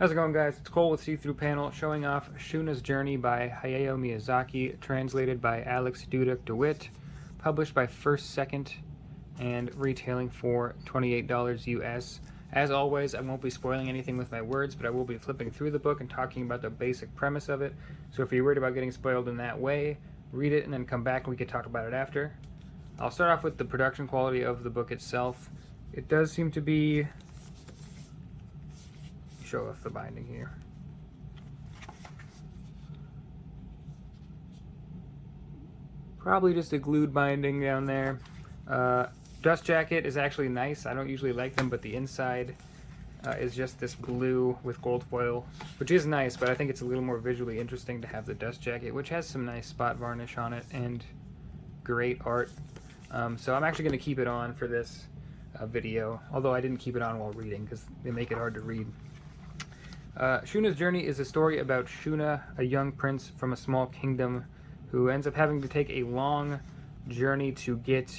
How's it going, guys? It's Cole with See-Through Panel, showing off Shuna's Journey by Hayao Miyazaki, translated by Alex Dudek DeWitt, published by First Second, and retailing for $28 US. As always, I won't be spoiling anything with my words, but I will be flipping through the book and talking about the basic premise of it. So if you're worried about getting spoiled in that way, read it and then come back and we can talk about it after. I'll start off with the production quality of the book itself. It does seem to be... show off the binding here. Probably just a glued binding down there. Dust jacket is actually nice. I don't usually like them, but the inside is just this blue with gold foil, which is nice, but I think it's a little more visually interesting to have the dust jacket, which has some nice spot varnish on it and great art. So I'm actually going to keep it on for this video, although I didn't keep it on while reading because they make it hard to read. Shuna's Journey is a story about Shuna, a young prince from a small kingdom who ends up having to take a long journey to get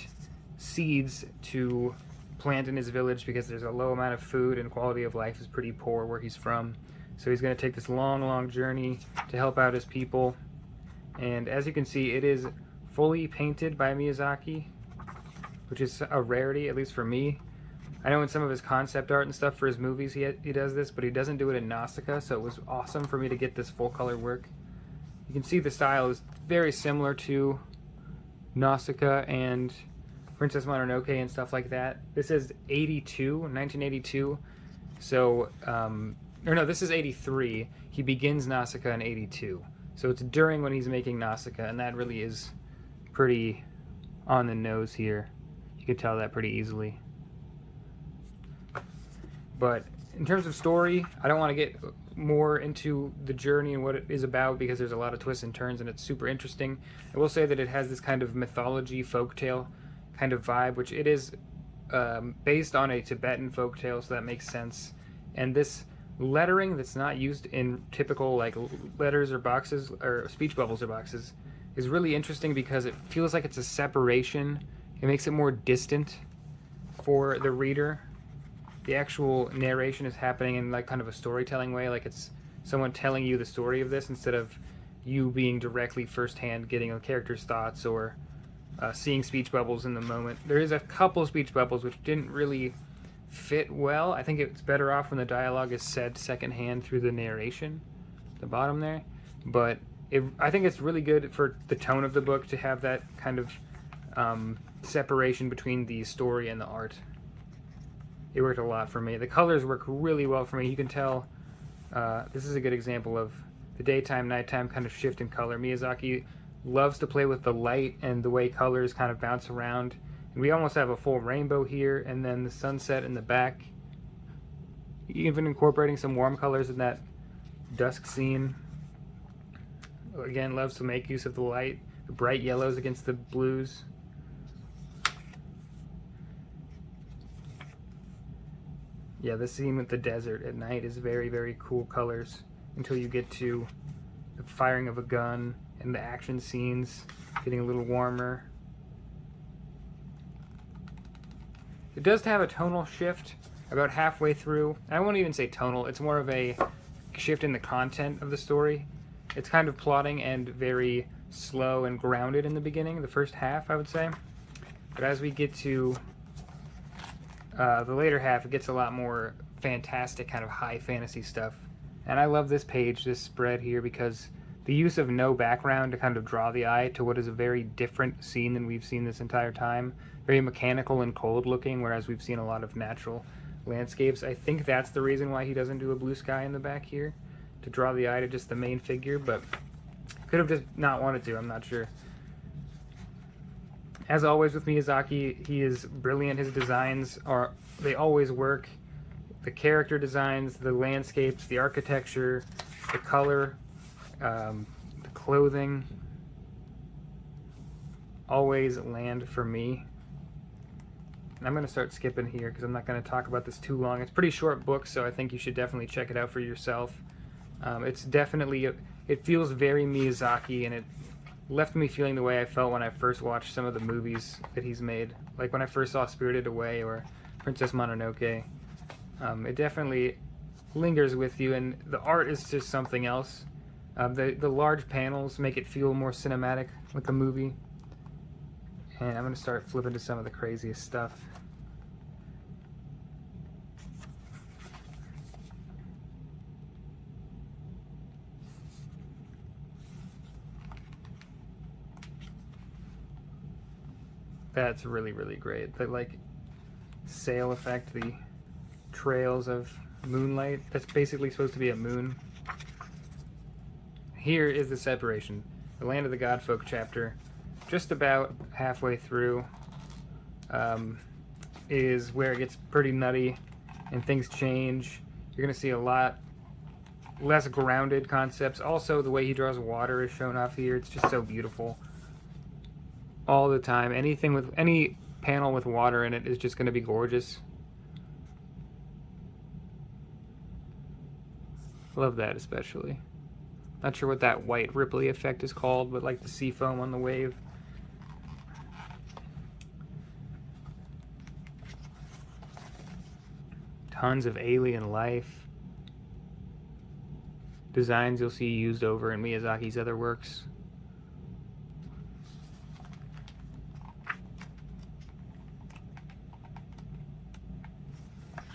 seeds to plant in his village because there's a low amount of food and quality of life is pretty poor where he's from. So he's going to take this long journey to help out his people. And as you can see, it is fully painted by Miyazaki, which is a rarity, at least for me. I know in some of his concept art and stuff for his movies he does this, but he doesn't do it in Nausicaa, so it was awesome for me to get this full color work. You can see the style is very similar to Nausicaa and Princess Mononoke and stuff like that. This is 1982, so, or no, this is 83. He begins Nausicaa in 82. So it's during when he's making Nausicaa, and that really is pretty on the nose here. You can tell that pretty easily. But in terms of story, I don't want to get more into the journey and what it is about because there's a lot of twists and turns and it's super interesting. I will say that it has this kind of mythology, folktale kind of vibe, which it is based on a Tibetan folktale, so that makes sense. And this lettering that's not used in typical like letters or boxes or speech bubbles or boxes is really interesting because it feels like it's a separation. It makes it more distant for the reader. The actual narration is happening in like kind of a storytelling way, like it's someone telling you the story of this instead of you being directly firsthand getting a character's thoughts or seeing speech bubbles in the moment. There is a couple speech bubbles which didn't really fit well. I think it's better off when the dialogue is said secondhand through the narration, the bottom there. But I think it's really good for the tone of the book to have that kind of separation between the story and the art. It worked a lot for me. The colors work really well for me. You can tell this is a good example of the daytime, nighttime kind of shift in color. Miyazaki loves to play with the light and the way colors kind of bounce around. And we almost have a full rainbow here, and then the sunset in the back. Even incorporating some warm colors in that dusk scene. Again, loves to make use of the light. The bright yellows against the blues. Yeah, the scene with the desert at night is very cool colors until you get to the firing of a gun and the action scenes getting a little warmer. It does have a tonal shift about halfway through. I won't even say tonal, it's more of a shift in the content of the story. It's kind of plotting and very slow and grounded in the beginning, the first half I would say. But as we get to the later half, it gets a lot more fantastic kind of high fantasy stuff. And I love this page, this spread here, because the use of no background to kind of draw the eye to what is a very different scene than we've seen this entire time. Very mechanical and cold looking, whereas we've seen a lot of natural landscapes. I think that's the reason why he doesn't do a blue sky in the back here, to draw the eye to just the main figure, but could have just not wanted to, I'm not sure. As always with Miyazaki, he is brilliant. His designs they always work. The character designs, the landscapes, the architecture, the color, the clothing, always land for me. And I'm going to start skipping here because I'm not going to talk about this too long. It's a pretty short book, so I think you should definitely check it out for yourself. It's definitely, it feels very Miyazaki, and it left me feeling the way I felt when I first watched some of the movies that he's made. Like when I first saw Spirited Away or Princess Mononoke. It definitely lingers with you, and the art is just something else. The large panels make it feel more cinematic with the movie. And I'm going to start flipping to some of the craziest stuff. That's really, really great. The like sail effect, the trails of moonlight. That's basically supposed to be a moon. Here is the separation. The Land of the Godfolk chapter, just about halfway through, is where it gets pretty nutty and things change. You're going to see a lot less grounded concepts. Also, the way he draws water is shown off here. It's just so beautiful. All the time. Anything with any panel with water in it is just going to be gorgeous. Love that especially. Not sure what that white ripply effect is called, but like the sea foam on the wave. Tons of alien life. Designs you'll see used over in Miyazaki's other works.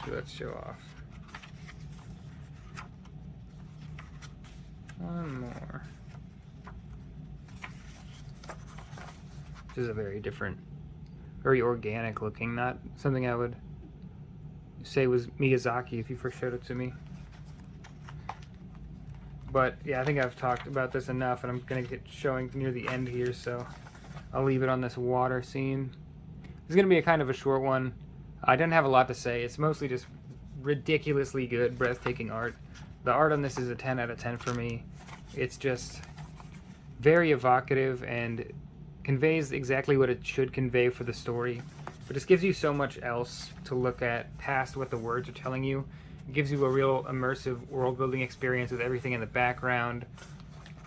So let's show off. One more. This is a very different, very organic looking, not something I would say was Miyazaki if you first showed it to me. But yeah, I think I've talked about this enough, and I'm going to get showing near the end here, so I'll leave it on this water scene. This is going to be a kind of a short one. I don't have a lot to say. It's mostly just ridiculously good, breathtaking art. The art on this is a 10 out of 10 for me. It's just very evocative and conveys exactly what it should convey for the story. But just gives you so much else to look at past what the words are telling you. It gives you a real immersive world-building experience with everything in the background,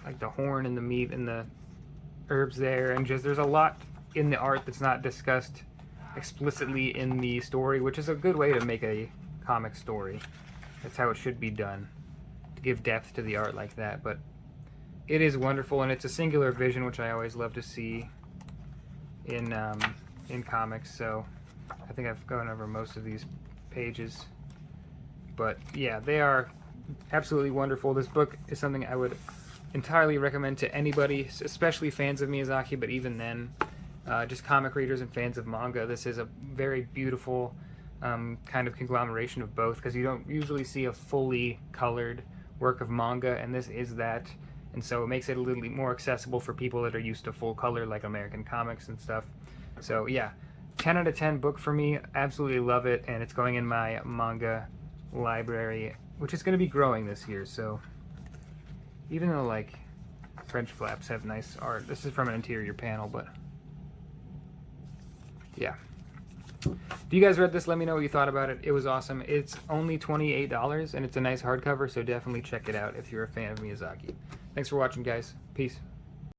like the horn and the meat and the herbs there, and just there's a lot in the art that's not discussed explicitly in the story, which is a good way to make a comic story. That's how it should be done, to give depth to the art like that. But it is wonderful, and it's a singular vision, which I always love to see in comics. So I think I've gone over most of these pages, but yeah, they are absolutely wonderful. This book is something I would entirely recommend to anybody, especially fans of Miyazaki, but even then, just comic readers and fans of manga. This is a very beautiful kind of conglomeration of both, because you don't usually see a fully colored work of manga, and this is that, and so it makes it a little bit more accessible for people that are used to full color, like American comics and stuff. So yeah, 10 out of 10 book for me. Absolutely love it, and it's going in my manga library, which is going to be growing this year. So even though like French flaps have nice art, this is from an interior panel, but yeah. If you guys read this, let me know what you thought about it. It was awesome. It's only $28, and it's a nice hardcover, so definitely check it out if you're a fan of Miyazaki. Thanks for watching, guys. Peace.